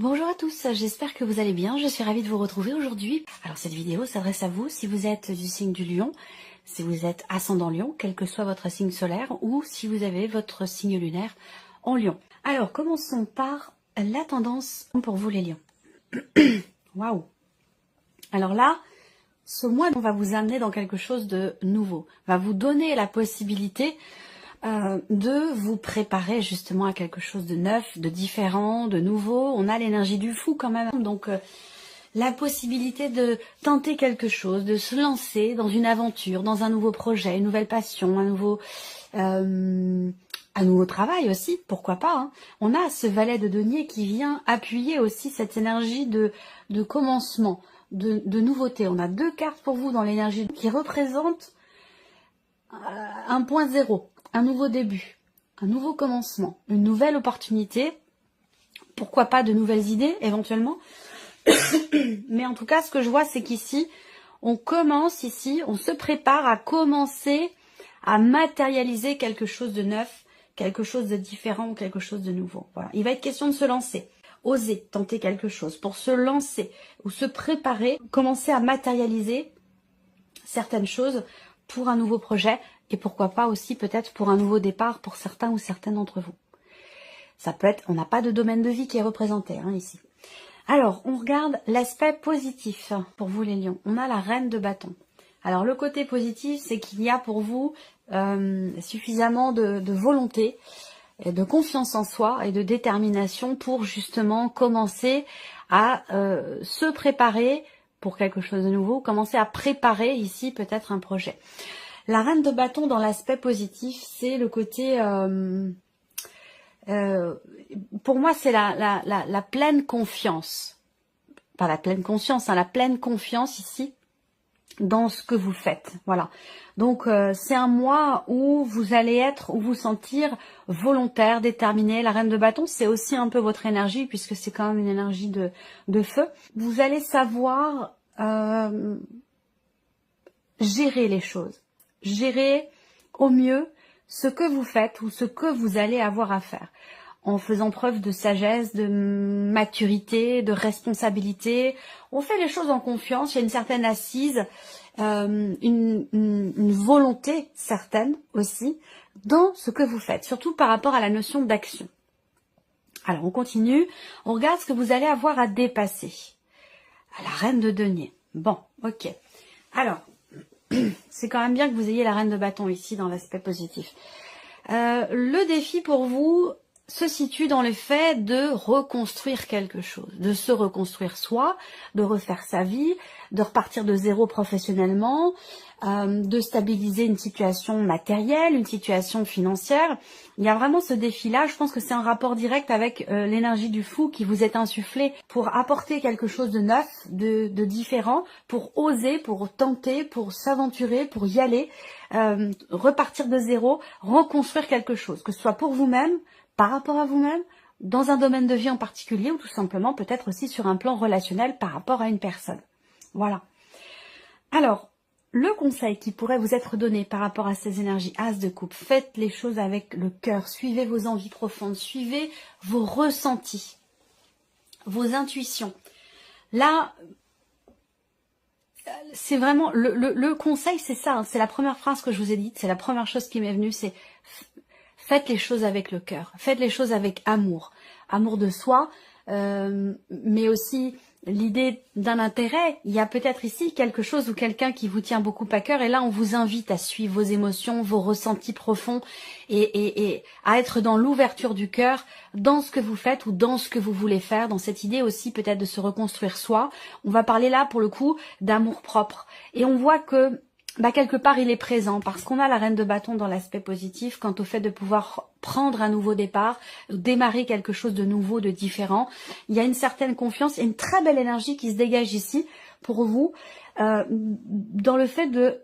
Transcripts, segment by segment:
Bonjour à tous, j'espère que vous allez bien, je suis ravie de vous retrouver aujourd'hui. Alors cette vidéo s'adresse à vous si vous êtes du signe du Lion, si vous êtes ascendant Lion, quel que soit votre signe solaire, ou si vous avez votre signe lunaire en Lion. Alors commençons par la tendance pour vous les Lions. Waouh. Alors là, ce mois on va vous amener dans quelque chose de nouveau, va vous donner la possibilité de vous préparer justement à quelque chose de neuf, de différent, de nouveau. On a l'énergie du fou quand même, donc la possibilité de tenter quelque chose, de se lancer dans une aventure, dans un nouveau projet, une nouvelle passion, un nouveau travail aussi, pourquoi pas, hein. On a ce valet de denier qui vient appuyer aussi cette énergie de commencement, de nouveauté. On a deux cartes pour vous dans l'énergie qui représentent un point zéro, un nouveau début, un nouveau commencement, une nouvelle opportunité, pourquoi pas de nouvelles idées éventuellement. Mais en tout cas, ce que je vois, c'est qu'ici, on se prépare à commencer à matérialiser quelque chose de neuf, quelque chose de différent, quelque chose de nouveau. Voilà. Il va être question de se lancer, oser tenter quelque chose, pour se lancer ou se préparer, commencer à matérialiser certaines choses pour un nouveau projet et pourquoi pas aussi peut-être pour un nouveau départ pour certains ou certaines d'entre vous. Ça peut être, on n'a pas de domaine de vie qui est représenté ici. Alors, on regarde l'aspect positif pour vous les lions. On a la reine de bâton. Alors, le côté positif, c'est qu'il y a pour vous suffisamment de volonté, et de confiance en soi et de détermination pour justement commencer à se préparer pour quelque chose de nouveau, commencer à préparer ici peut-être un projet. La reine de bâton dans l'aspect positif, c'est le côté... pour moi, c'est la pleine confiance. Pas la pleine conscience, la pleine confiance ici dans ce que vous faites. Voilà. Donc, c'est un mois où vous allez vous sentir volontaire, déterminé. La reine de bâton, c'est aussi un peu votre énergie, puisque c'est quand même une énergie de feu. Vous allez savoir gérer les choses. Gérer au mieux ce que vous faites ou ce que vous allez avoir à faire, en faisant preuve de sagesse, de maturité, de responsabilité. On fait les choses en confiance, il y a une certaine assise, une volonté certaine aussi dans ce que vous faites, surtout par rapport à la notion d'action. Alors on continue, on regarde ce que vous allez avoir à dépasser. À la reine de denier. Bon, ok. Alors, c'est quand même bien que vous ayez la reine de bâton ici dans l'aspect positif. Le défi pour vous se situe dans le fait de reconstruire quelque chose, de se reconstruire soi, de refaire sa vie, de repartir de zéro professionnellement, de stabiliser une situation matérielle, une situation financière. Il y a vraiment ce défi-là. Je pense que c'est un rapport direct avec l'énergie du fou qui vous est insufflée pour apporter quelque chose de neuf, de différent, pour oser, pour tenter, pour s'aventurer, pour y aller, repartir de zéro, reconstruire quelque chose, que ce soit pour vous-même, par rapport à vous-même, dans un domaine de vie en particulier, ou tout simplement peut-être aussi sur un plan relationnel par rapport à une personne. Voilà. Alors, le conseil qui pourrait vous être donné par rapport à ces énergies As de coupe, faites les choses avec le cœur, suivez vos envies profondes, suivez vos ressentis, vos intuitions. Là, c'est vraiment, le conseil, c'est ça, c'est la première phrase que je vous ai dite, c'est la première chose qui m'est venue, c'est faites les choses avec le cœur, faites les choses avec amour, amour de soi, mais aussi l'idée d'un intérêt. Il y a peut-être ici quelque chose ou quelqu'un qui vous tient beaucoup à cœur et là on vous invite à suivre vos émotions, vos ressentis profonds et à être dans l'ouverture du cœur, dans ce que vous faites ou dans ce que vous voulez faire, dans cette idée aussi peut-être de se reconstruire soi. On va parler là pour le coup d'amour propre et on voit que quelque part il est présent parce qu'on a la reine de bâton dans l'aspect positif quant au fait de pouvoir prendre un nouveau départ, démarrer quelque chose de nouveau, de différent. Il y a une certaine confiance et une très belle énergie qui se dégage ici pour vous dans le fait de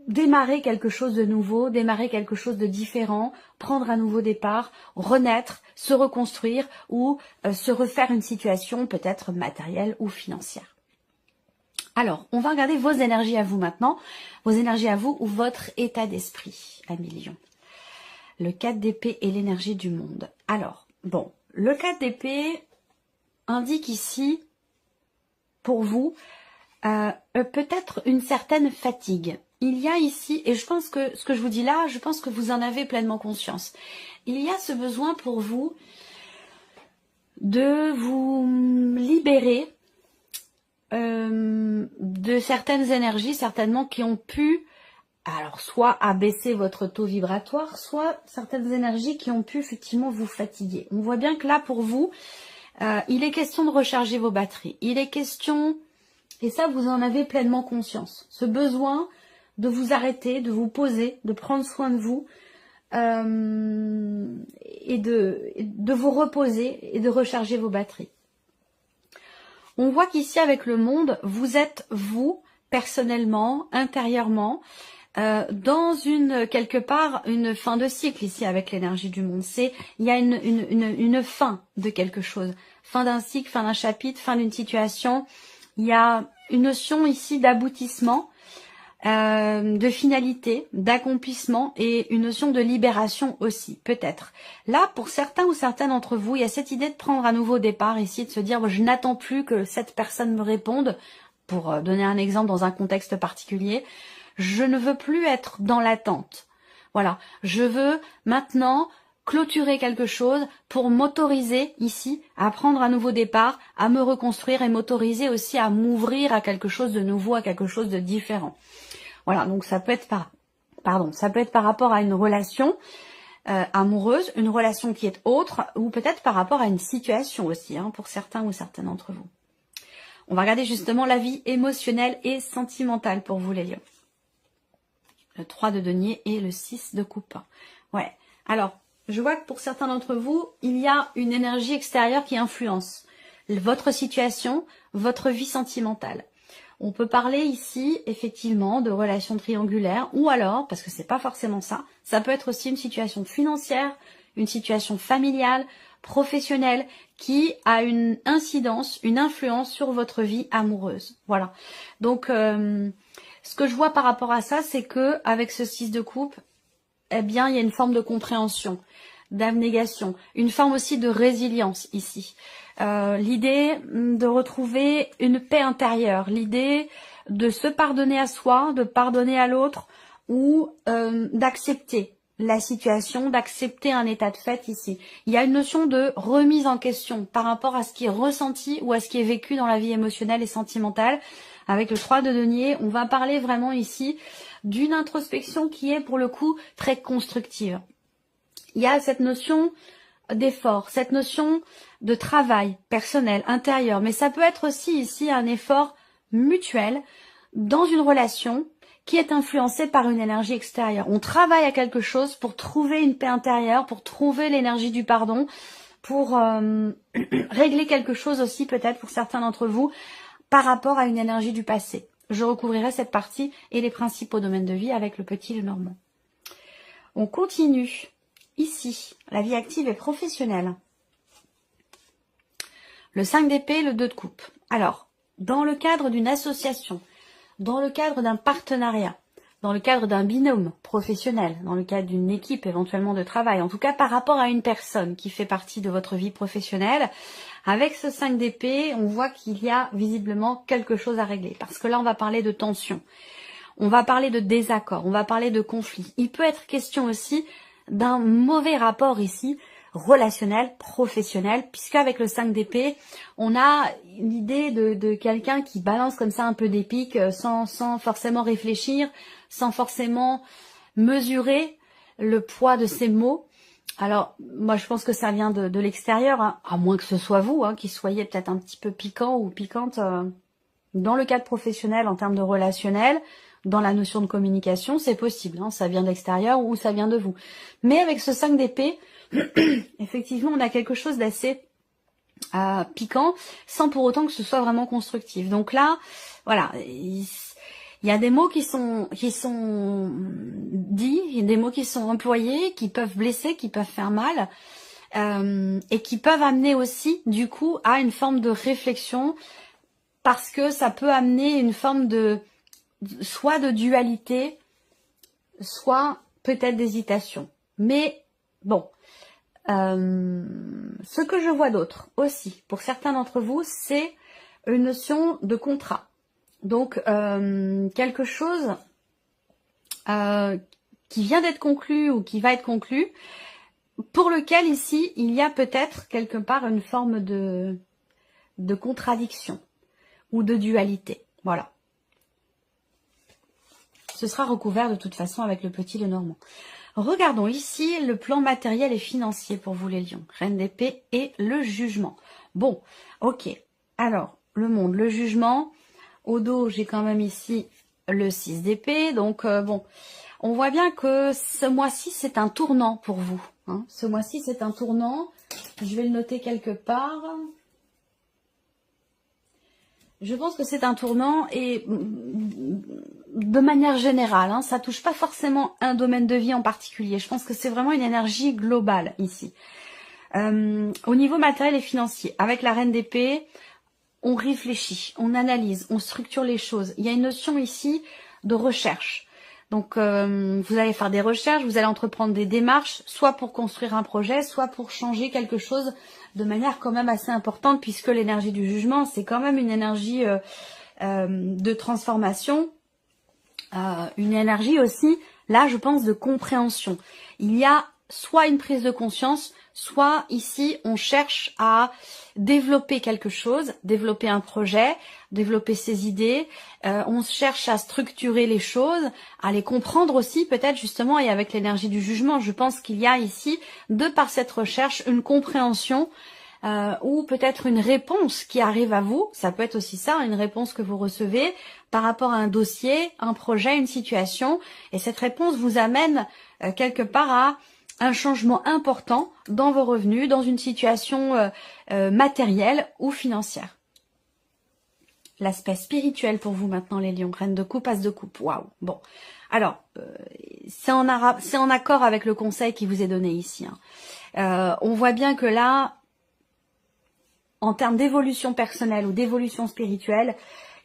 démarrer quelque chose de nouveau, démarrer quelque chose de différent, prendre un nouveau départ, renaître, se reconstruire ou se refaire une situation peut-être matérielle ou financière. Alors, on va regarder vos énergies à vous maintenant, vos énergies à vous ou votre état d'esprit, amis lions. Le 4 d'épée et l'énergie du monde. Alors, bon, le 4 d'épée, indique ici, pour vous, peut-être une certaine fatigue. Il y a ici, et je pense que ce que je vous dis là, je pense que vous en avez pleinement conscience. Il y a ce besoin pour vous de vous libérer de certaines énergies, certainement, qui ont pu, alors soit abaisser votre taux vibratoire, soit certaines énergies qui ont pu effectivement vous fatiguer. On voit bien que là, pour vous, il est question de recharger vos batteries. Il est question, et ça vous en avez pleinement conscience, ce besoin de vous arrêter, de vous poser, de prendre soin de vous, et de vous reposer et de recharger vos batteries. On voit qu'ici avec le monde, vous êtes vous, personnellement, intérieurement, dans quelque part une fin de cycle ici avec l'énergie du monde. Il y a une fin de quelque chose, fin d'un cycle, fin d'un chapitre, fin d'une situation. Il y a une notion ici d'aboutissement, de finalité, d'accomplissement et une notion de libération aussi, peut-être. Là, pour certains ou certaines d'entre vous, il y a cette idée de prendre un nouveau départ ici, de se dire, je n'attends plus que cette personne me réponde, pour donner un exemple dans un contexte particulier. Je ne veux plus être dans l'attente. Voilà, je veux maintenant clôturer quelque chose pour m'autoriser ici à prendre un nouveau départ, à me reconstruire et m'autoriser aussi à m'ouvrir à quelque chose de nouveau, à quelque chose de différent. Voilà, donc ça peut être par rapport à une relation amoureuse, une relation qui est autre, ou peut-être par rapport à une situation aussi, pour certains ou certaines d'entre vous. On va regarder justement la vie émotionnelle et sentimentale pour vous les lions. Le 3 de denier et le 6 de coupe. Ouais, alors, je vois que pour certains d'entre vous, il y a une énergie extérieure qui influence votre situation, votre vie sentimentale. On peut parler ici, effectivement, de relations triangulaires, ou alors, parce que c'est pas forcément ça, ça peut être aussi une situation financière, une situation familiale, professionnelle, qui a une incidence, une influence sur votre vie amoureuse. Voilà. Donc, ce que je vois par rapport à ça, c'est que avec ce 6 de coupe, eh bien, il y a une forme de compréhension, d'abnégation, une forme aussi de résilience ici. L'idée de retrouver une paix intérieure, l'idée de se pardonner à soi, de pardonner à l'autre, ou d'accepter la situation, d'accepter un état de fait ici. Il y a une notion de remise en question par rapport à ce qui est ressenti ou à ce qui est vécu dans la vie émotionnelle et sentimentale. Avec le 3 de denier, on va parler vraiment ici d'une introspection qui est pour le coup très constructive. Il y a cette notion d'effort, cette notion de travail personnel, intérieur, mais ça peut être aussi ici un effort mutuel dans une relation qui est influencée par une énergie extérieure. On travaille à quelque chose pour trouver une paix intérieure, pour trouver l'énergie du pardon, pour régler quelque chose aussi peut-être pour certains d'entre vous par rapport à une énergie du passé. Je recouvrirai cette partie et les principaux domaines de vie avec le petit Lenormand. On continue. Ici, la vie active et professionnelle. Le 5 d'épée, le 2 de coupe. Alors, dans le cadre d'une association, dans le cadre d'un partenariat, dans le cadre d'un binôme professionnel, dans le cadre d'une équipe éventuellement de travail, en tout cas par rapport à une personne qui fait partie de votre vie professionnelle, avec ce 5 d'épée, on voit qu'il y a visiblement quelque chose à régler. Parce que là, on va parler de tension, on va parler de désaccord, on va parler de conflit. Il peut être question aussi d'un mauvais rapport ici, relationnel, professionnel, puisque avec le 5 d'épée, on a l'idée de quelqu'un qui balance comme ça un peu des pics sans forcément réfléchir, sans forcément mesurer le poids de ses mots. Alors, moi je pense que ça vient de l'extérieur, à moins que ce soit vous, qui soyez peut-être un petit peu piquant ou piquante dans le cadre professionnel en termes de relationnel. Dans la notion de communication, c'est possible, ça vient de l'extérieur ou ça vient de vous. Mais avec ce 5 d'épée, effectivement, on a quelque chose d'assez piquant, sans pour autant que ce soit vraiment constructif. Donc là, voilà, il y a des mots qui sont dits, il y a des mots qui sont employés, qui peuvent blesser, qui peuvent faire mal, et qui peuvent amener aussi, du coup, à une forme de réflexion, parce que ça peut amener une forme soit de dualité, soit peut-être d'hésitation. Mais bon, Ce que je vois d'autre aussi, pour certains d'entre vous, c'est une notion de contrat. Donc, quelque chose qui vient d'être conclu ou qui va être conclu, pour lequel ici, il y a peut-être quelque part une forme de contradiction ou de dualité. Voilà. Ce sera recouvert de toute façon avec le petit Lenormand. Regardons ici le plan matériel et financier pour vous les lions. Reine d'épée et le jugement. Bon, ok. Alors, le monde, le jugement. Au dos, j'ai quand même ici le 6 d'épée. Donc, bon, on voit bien que ce mois-ci, c'est un tournant pour vous. Hein. Ce mois-ci, c'est un tournant. Je vais le noter quelque part. Je pense que c'est un tournant et de manière générale, hein, ça touche pas forcément un domaine de vie en particulier. Je pense que c'est vraiment une énergie globale ici. Au niveau matériel et financier, avec la reine d'épée, on réfléchit, on analyse, on structure les choses. Il y a une notion ici de recherche. Donc, vous allez faire des recherches, vous allez entreprendre des démarches, soit pour construire un projet, soit pour changer quelque chose de manière quand même assez importante, puisque l'énergie du jugement, c'est quand même une énergie de transformation, une énergie aussi, là, je pense, de compréhension. Il y a soit une prise de conscience, soit ici, on cherche à développer quelque chose, développer un projet, développer ses idées, on cherche à structurer les choses, à les comprendre aussi peut-être justement, et avec l'énergie du jugement, je pense qu'il y a ici, de par cette recherche, une compréhension ou peut-être une réponse qui arrive à vous, ça peut être aussi ça, une réponse que vous recevez par rapport à un dossier, un projet, une situation, et cette réponse vous amène quelque part à un changement important dans vos revenus, dans une situation matérielle ou financière. L'aspect spirituel pour vous maintenant, les lions. Reine de coupe, as de coupe. Waouh. Bon. Alors, c'est en accord avec le conseil qui vous est donné ici. Hein. On voit bien que là, en termes d'évolution personnelle ou d'évolution spirituelle,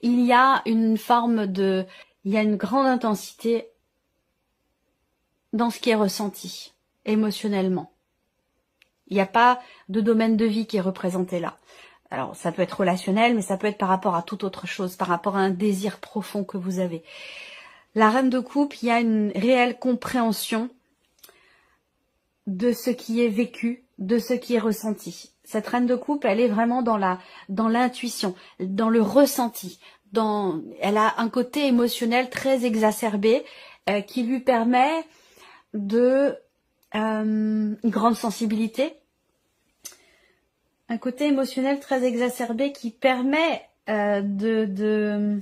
il y a une forme de... Il y a une grande intensité dans ce qui est ressenti émotionnellement. Il n'y a pas de domaine de vie qui est représenté là. Alors, ça peut être relationnel, mais ça peut être par rapport à toute autre chose, par rapport à un désir profond que vous avez. La reine de coupe, il y a une réelle compréhension de ce qui est vécu, de ce qui est ressenti. Cette reine de coupe, elle est vraiment dans l'intuition, dans le ressenti. Elle a un côté émotionnel très exacerbé qui lui permet de une grande sensibilité, un côté émotionnel très exacerbé qui permet de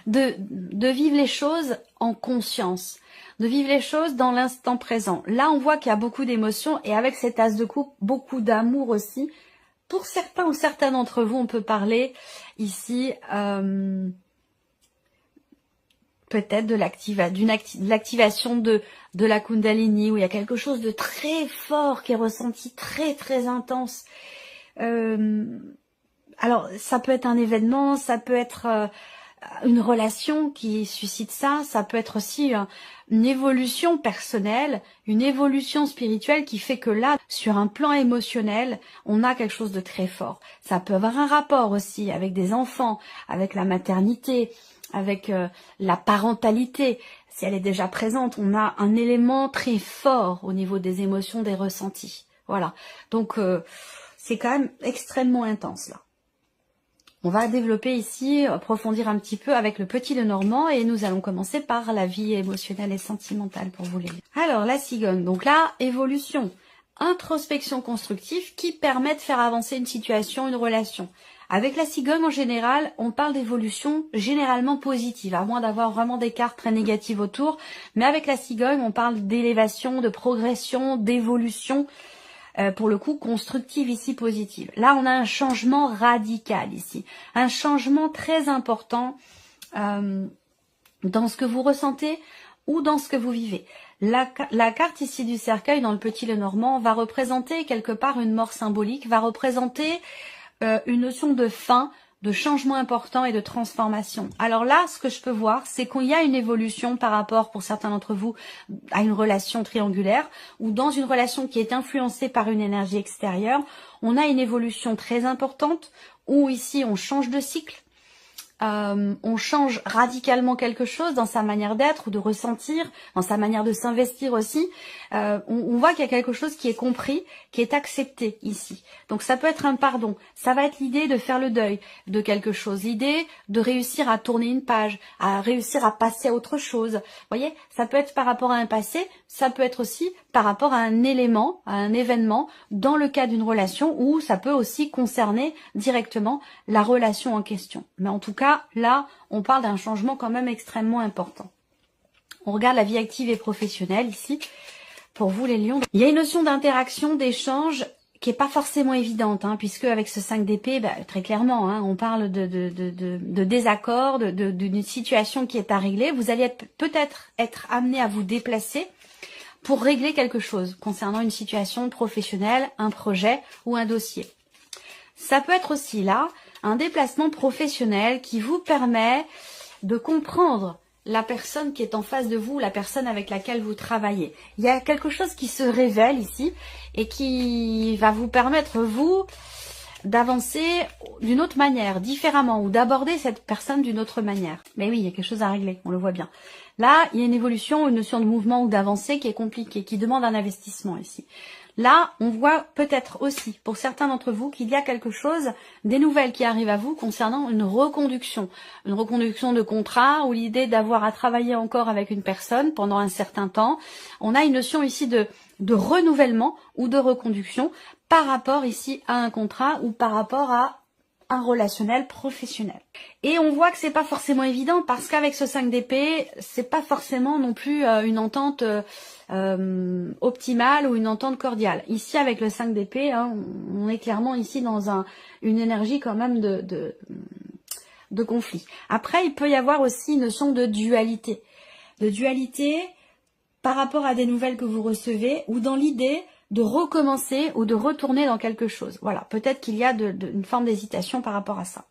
vivre les choses en conscience, de vivre les choses dans l'instant présent. Là, on voit qu'il y a beaucoup d'émotions et avec cet as de coupe, beaucoup d'amour aussi. Pour certains ou certains d'entre vous, on peut parler ici peut-être de l'activation de la Kundalini, où il y a quelque chose de très fort qui est ressenti, très très intense. Alors, ça peut être un événement, ça peut être une relation qui suscite ça, ça peut être aussi une évolution personnelle, une évolution spirituelle qui fait que là, sur un plan émotionnel, on a quelque chose de très fort. Ça peut avoir un rapport aussi avec des enfants, avec la maternité, avec la parentalité. Si elle est déjà présente, on a un élément très fort au niveau des émotions, des ressentis. Voilà. Donc, c'est quand même extrêmement intense là. On va développer ici, approfondir un petit peu avec le petit Lenormand et nous allons commencer par la vie émotionnelle et sentimentale pour vous les lire. Alors, la cigogne. Donc là, évolution, introspection constructive qui permet de faire avancer une situation, une relation. Avec la cigogne, en général, on parle d'évolution généralement positive, à moins d'avoir vraiment des cartes très négatives autour. Mais avec la cigogne, on parle d'élévation, de progression, d'évolution, pour le coup constructive ici, positive. Là, on a un changement radical ici, un changement très important dans ce que vous ressentez ou dans ce que vous vivez. La carte ici du cercueil dans le petit Lenormand va représenter quelque part une mort symbolique, va représenter une notion de fin, de changement important et de transformation. Alors là, ce que je peux voir, c'est qu'il y a une évolution par rapport, pour certains d'entre vous, à une relation triangulaire, ou dans une relation qui est influencée par une énergie extérieure, on a une évolution très importante, où ici on change de cycle, on change radicalement quelque chose dans sa manière d'être ou de ressentir, dans sa manière de s'investir aussi. On voit qu'il y a quelque chose qui est compris, qui est accepté ici. Donc ça peut être un pardon, ça va être l'idée de faire le deuil de quelque chose, l'idée de réussir à tourner une page, à réussir à passer à autre chose. Vous voyez, ça peut être par rapport à un passé, ça peut être aussi par rapport à un élément, à un événement dans le cas d'une relation, ou ça peut aussi concerner directement la relation en question. Mais en tout cas, là, on parle d'un changement quand même extrêmement important. On regarde la vie active et professionnelle ici. Pour vous les lions, il y a une notion d'interaction, d'échange qui est pas forcément évidente, puisque avec ce 5 d'épée, très clairement, on parle de désaccord, d'une situation qui est à régler. Vous allez peut-être être amené à vous déplacer pour régler quelque chose concernant une situation professionnelle, un projet ou un dossier. Ça peut être aussi là un déplacement professionnel qui vous permet de comprendre la personne qui est en face de vous, la personne avec laquelle vous travaillez. Il y a quelque chose qui se révèle ici et qui va vous permettre, vous, d'avancer d'une autre manière, différemment, ou d'aborder cette personne d'une autre manière. Mais oui, il y a quelque chose à régler, on le voit bien. Là, il y a une évolution, une notion de mouvement ou d'avancée qui est compliquée, qui demande un investissement ici. Là, on voit peut-être aussi, pour certains d'entre vous, qu'il y a quelque chose, des nouvelles qui arrivent à vous concernant une reconduction de contrat, ou l'idée d'avoir à travailler encore avec une personne pendant un certain temps. On a une notion ici de renouvellement ou de reconduction par rapport ici à un contrat ou par rapport à un relationnel professionnel. Et on voit que c'est pas forcément évident parce qu'avec ce 5 d'épée, c'est pas forcément non plus une entente optimale ou une entente cordiale. Ici avec le 5 d'épée, on est clairement ici dans une énergie quand même de conflit. Après, il peut y avoir aussi une notion de dualité. De dualité par rapport à des nouvelles que vous recevez ou dans l'idée de recommencer ou de retourner dans quelque chose. Voilà, peut-être qu'il y a une forme d'hésitation par rapport à ça.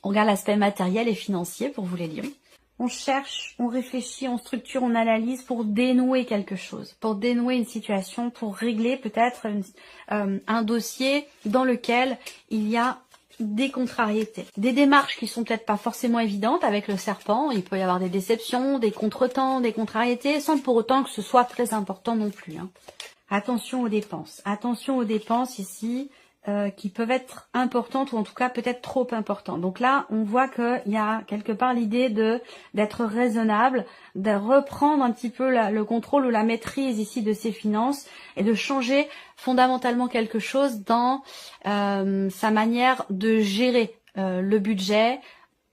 On regarde l'aspect matériel et financier pour vous les lions. On cherche, on réfléchit, on structure, on analyse pour dénouer quelque chose, pour dénouer une situation, pour régler peut-être un dossier dans lequel il y a des contrariétés. Des démarches qui sont peut-être pas forcément évidentes avec le serpent. Il peut y avoir des déceptions, des contretemps, des contrariétés, sans pour autant que ce soit très important non plus. Attention aux dépenses. Attention aux dépenses ici qui peuvent être importantes ou en tout cas peut-être trop importantes. Donc là, on voit qu'il y a quelque part l'idée d'être raisonnable, de reprendre un petit peu le contrôle ou la maîtrise ici de ses finances et de changer fondamentalement quelque chose dans sa manière de gérer le budget.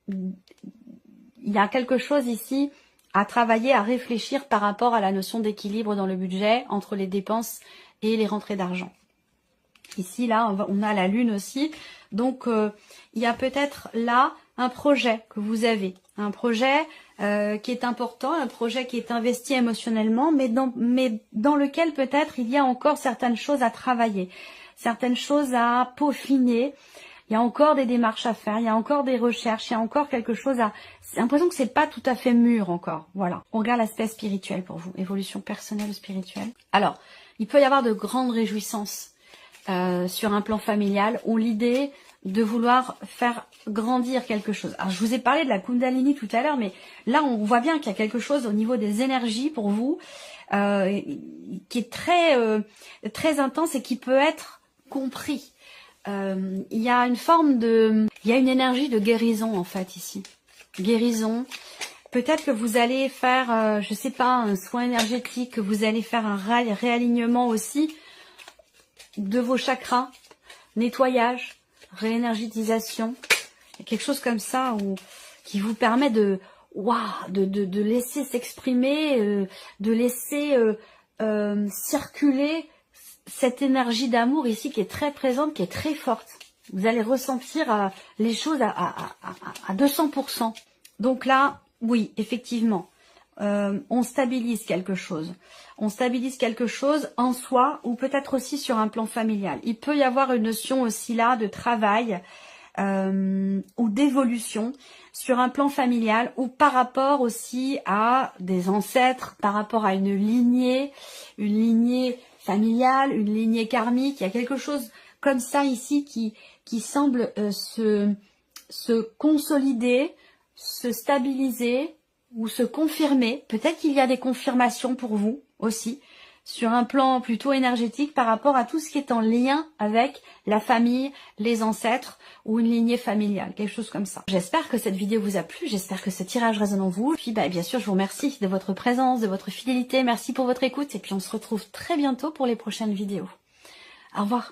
Il y a quelque chose ici à travailler, à réfléchir par rapport à la notion d'équilibre dans le budget entre les dépenses et les rentrées d'argent. Ici, là, on a la lune aussi. Donc, il y a peut-être là un projet que vous avez. Un projet qui est important, un projet qui est investi émotionnellement, mais dans lequel peut-être il y a encore certaines choses à travailler, certaines choses à peaufiner. Il y a encore des démarches à faire, il y a encore des recherches, il y a encore quelque chose à... J'ai l'impression que c'est pas tout à fait mûr encore. Voilà. On regarde l'aspect spirituel pour vous. Évolution personnelle ou spirituelle. Alors, il peut y avoir de grandes réjouissances sur un plan familial ou l'idée de vouloir faire grandir quelque chose. Alors, je vous ai parlé de la Kundalini tout à l'heure, mais là, on voit bien qu'il y a quelque chose au niveau des énergies pour vous qui est très intense et qui peut être compris. Il y a une forme il y a une énergie de guérison en fait ici. Guérison. Peut-être que vous allez faire, je sais pas, un soin énergétique, que vous allez faire un réalignement aussi de vos chakras, nettoyage, réénergétisation, quelque chose comme ça qui vous permet de laisser s'exprimer, de laisser circuler cette énergie d'amour ici qui est très présente, qui est très forte. Vous allez ressentir les choses à 200%. Donc là, oui, effectivement, on stabilise quelque chose. On stabilise quelque chose en soi ou peut-être aussi sur un plan familial. Il peut y avoir une notion aussi là de travail ou d'évolution sur un plan familial ou par rapport aussi à des ancêtres, par rapport à une lignée familiale, une lignée karmique. Il y a quelque chose comme ça ici qui semble se consolider, se stabiliser ou se confirmer. Peut-être qu'il y a des confirmations pour vous aussi, sur un plan plutôt énergétique par rapport à tout ce qui est en lien avec la famille, les ancêtres ou une lignée familiale, quelque chose comme ça. J'espère que cette vidéo vous a plu, j'espère que ce tirage résonne en vous. Puis bien sûr, je vous remercie de votre présence, de votre fidélité, merci pour votre écoute et puis on se retrouve très bientôt pour les prochaines vidéos. Au revoir.